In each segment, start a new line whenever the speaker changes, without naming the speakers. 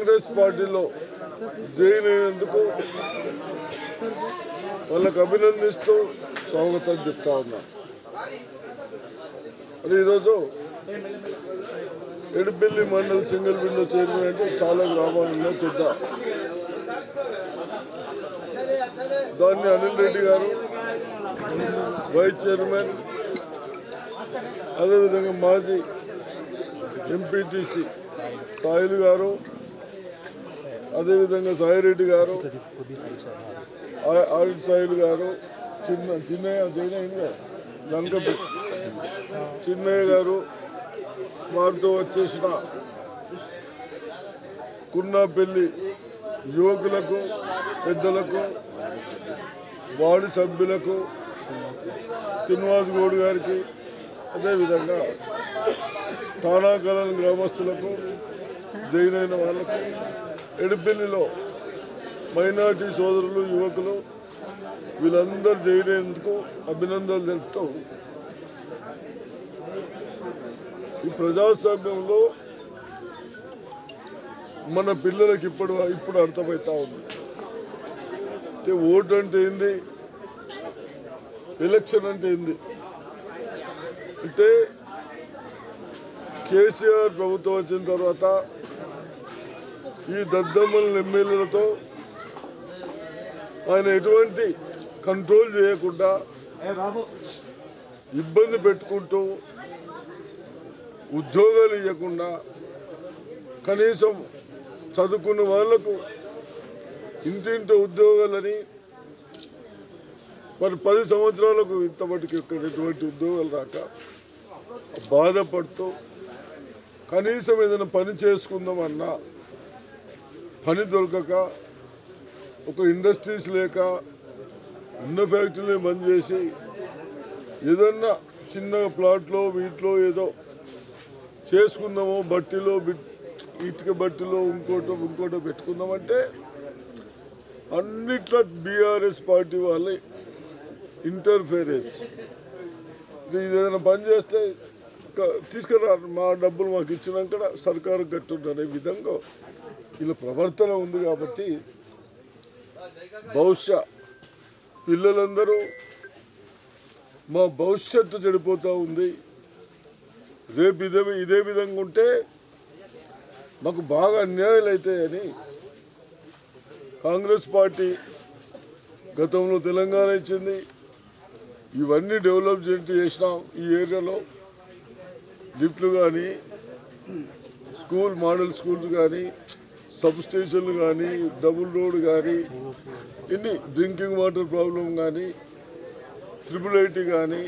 కాంగ్రెస్ పార్టీలో జాయిన్ అయినందుకు వాళ్ళకు అభినందిస్తూ స్వాగతం చెప్తా ఉన్నా. మరి ఈరోజు Edipalli mandal single window chairman అంటే చాలా గ్రామాలలో పెద్ద దాన్ని అనిల్ రెడ్డి గారు వైస్ చైర్మన్, అదేవిధంగా మాజీ ఎంపీటీసీ సాయిల్ గారు, అదేవిధంగా సాయిరెడ్డి గారు, ఆడిట్ సాయిల్ గారు, చిన్నయ్య గారు, వారితో వచ్చేసిన కున్నాపల్లి యువకులకు, పెద్దలకు, వార్డు సభ్యులకు, శ్రీనివాస్ గౌడ్ గారికి, అదేవిధంగా ఠాణాకలం గ్రామస్తులకు, జాయిన్ అయిన వాళ్ళకు, ఎడిపల్లిలో మైనార్టీ సోదరులు, యువకులు వీళ్ళందరూ జాయిన్ అయినందుకు అభినందనలు తెలుపుతూ ఈ ప్రజాస్వామ్యంలో మన పిల్లలకి ఇప్పుడు అర్థమవుతా ఉంది. అంటే ఓటు అంటే ఏంది, ఎలక్షన్ అంటే ఏంది. అంటే కేసీఆర్ ప్రభుత్వం వచ్చిన తర్వాత ఈ దద్దమ్మల ఎమ్మెల్యేలతో ఆయన ఎటువంటి కంట్రోల్ చేయకుండా ఇబ్బంది పెట్టుకుంటూ ఉద్యోగాలు ఇవ్వకుండా కనీసం చదువుకున్న వాళ్లకు ఇంటింటి ఉద్యోగాలని మరి 10 సంవత్సరాలకు ఇంతమటికి ఎటువంటి ఉద్యోగాలు రాక బాధపడుతూ కనీసం ఏదైనా పని చేసుకుందామన్నా పని దొరకక, ఒక ఇండస్ట్రీస్ లేక ఉన్న ఫ్యాక్టరీని బంద్ చేసి ఏదన్నా చిన్న ప్లాట్లో వీటిలో ఏదో చేసుకుందామో, బట్టిలో ఇటుక బట్టిలో ఇంకోటో పెట్టుకుందామంటే అన్నిట్లో బీఆర్ఎస్ పార్టీ వాళ్ళ ఇంటర్ఫేరెన్స్. ఏదైనా పని చేస్తే తీసుకురా, మా డబ్బులు మాకు ఇచ్చినాక సర్కారు కట్టుందనే విధంగా ఇలా ప్రవర్తన ఉంది. కాబట్టి బహుశా పిల్లలందరూ మా భవిష్యత్తు చెడిపోతూ ఉంది, రేపు ఇదే విధంగా ఉంటే మాకు బాగా అన్యాయాలు అవుతాయని కాంగ్రెస్ పార్టీ గతంలో తెలంగాణ ఇచ్చింది. ఇవన్నీ డెవలప్మెంట్ చేసినాం. ఈ ఏరియాలో లిఫ్ట్లు కానీ, మోడల్ స్కూల్స్ కానీ, సబ్ స్టేషన్లు కానీ, డబుల్ రోడ్ కానీ, ఇన్ని డ్రింకింగ్ వాటర్ ప్రాబ్లం కానీ, IIIT కానీ,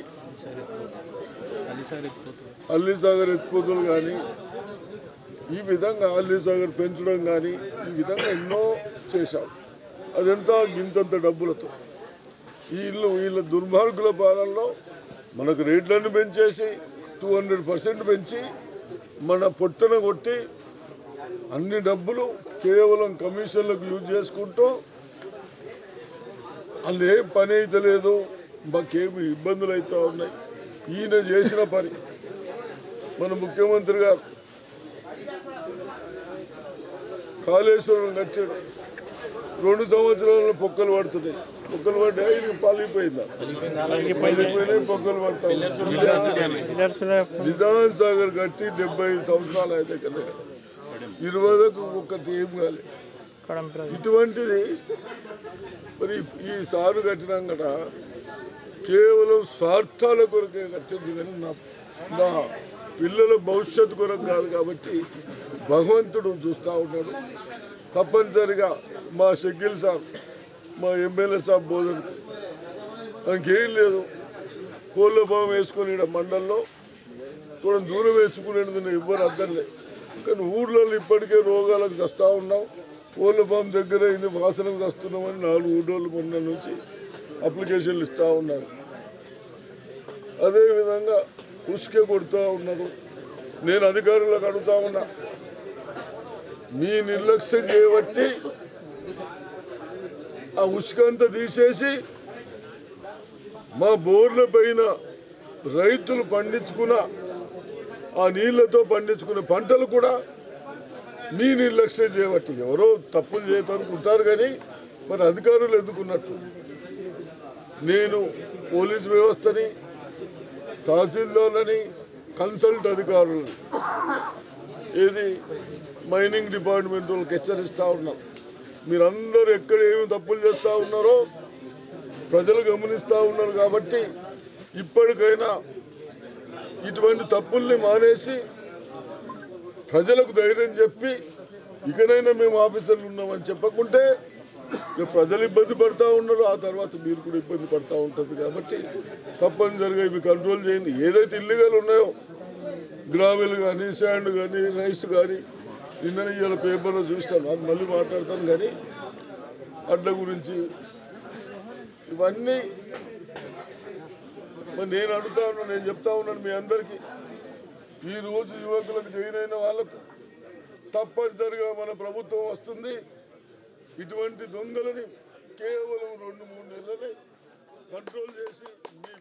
అల్లీసాగర్ ఎత్తిపోతులు కానీ, ఈ విధంగా అల్లీసాగర్ పెంచడం కానీ, ఈ విధంగా ఎన్నో చేశాం. అదంతా గింతంత డబ్బులతో వీళ్ళ దుర్మార్గుల పాలనలో మనకు రేట్లను పెంచేసి 200% పెంచి మన పొట్టన కొట్టి అన్ని డబ్బులు కేవలం కమిషన్లకు యూజ్ చేసుకుంటూ వాళ్ళు ఏం పని అయితే లేదు, మాకేమి ఇబ్బందులు అవుతూ ఉన్నాయి. ఈయన చేసిన పని మన ముఖ్యమంత్రి గారు కాళేశ్వరం కట్టాడు. 2 సంవత్సరాలలో పొక్కలు పడుతున్నాయి. పొక్కలు పడ్డాయి, పాలిపోయిందా? పొక్కలు పడతాయి. నిజాం సాగర్ కట్టి 75 సంవత్సరాలు అయితే కదా, 20కు ఒక్కటి ఏం కాలేదు. ఇటువంటిది మరి ఈసారి కట్టినాం కదా, కేవలం స్వార్థాల కొరకే కట్టింది కానీ నా పిల్లల భవిష్యత్తు కొరకు కాదు. కాబట్టి భగవంతుడు చూస్తూ ఉన్నాడు. తప్పనిసరిగా మా షకీల్ సాబ్, మా ఎమ్మెల్యే సాబ్ బోధన మనకేం లేదు, కోళ్ళ భావం వేసుకొని మండలంలో కూడా దూరం వేసుకునేది ఎవ్వరు అద్దర్లే. కానీ ఊళ్ళో ఇప్పటికే రోగాలకు చస్తూ ఉన్నాం. కోళ్ళ భావం దగ్గర ఇది వాసనకు వస్తున్నామని 4 ఊళ్ళోళ్ళు మొన్న నుంచి అప్లికేషన్లు ఇస్తూ ఉన్నారు. అదేవిధంగా ఉసుకే కొడుతూ ఉన్నారు. నేను అధికారులకు అడుగుతా ఉన్నా, మీ నిర్లక్ష్యం చేయబట్టి ఆ ఉసుకంతా తీసేసి మా బోర్ల పైన రైతులు పండించుకున్న ఆ నీళ్లతో పండించుకునే పంటలు కూడా మీ నిర్లక్ష్యం చేయబట్టి ఎవరో తప్పులు చేయటానికి కానీ మరి అధికారులు ఎందుకున్నట్టు నేను పోలీస్ వ్యవస్థని తహసీల్దార్లని కన్సల్ట్ అధికారులని ఏది మైనింగ్ డిపార్ట్మెంట్ వాళ్ళకి హెచ్చరిస్తూ ఉన్నాం. మీరందరూ ఎక్కడ ఏమి తప్పులు చేస్తూ ఉన్నారో ప్రజలు గమనిస్తూ ఉన్నారు. కాబట్టి ఇప్పటికైనా ఇటువంటి తప్పుల్ని మానేసి ప్రజలకు ధైర్యం చెప్పి ఇకనైనా మేము ఆఫీసర్లు ఉన్నామని చెప్పకుంటే ప్రజలు ఇబ్బంది పడుతూ ఉన్నారు. ఆ తర్వాత మీరు కూడా ఇబ్బంది పడుతూ ఉంటుంది. కాబట్టి తప్పనిసరిగా ఇవి కంట్రోల్ చేయండి. ఏదైతే ఇల్లీగల్ ఉన్నాయో గ్రావెల్ కానీ శాండ్ కానీ రైస్ కానీ నిన్న ఇవాళ పేపర్లో చూస్తాను, అది మళ్ళీ మాట్లాడతాను. కానీ అడ్ల గురించి ఇవన్నీ మరి నేను అడుగుతా ఉన్నాను, నేను చెప్తా ఉన్నాను మీ అందరికీ. ఈరోజు యువకులకు జాయిన్ అయిన వాళ్ళకు తప్పనిసరిగా మన ప్రభుత్వం వస్తుంది. ఇటువంటి దొంగలని కేవలం 2-3 నెలలే కంట్రోల్ చేసి మీ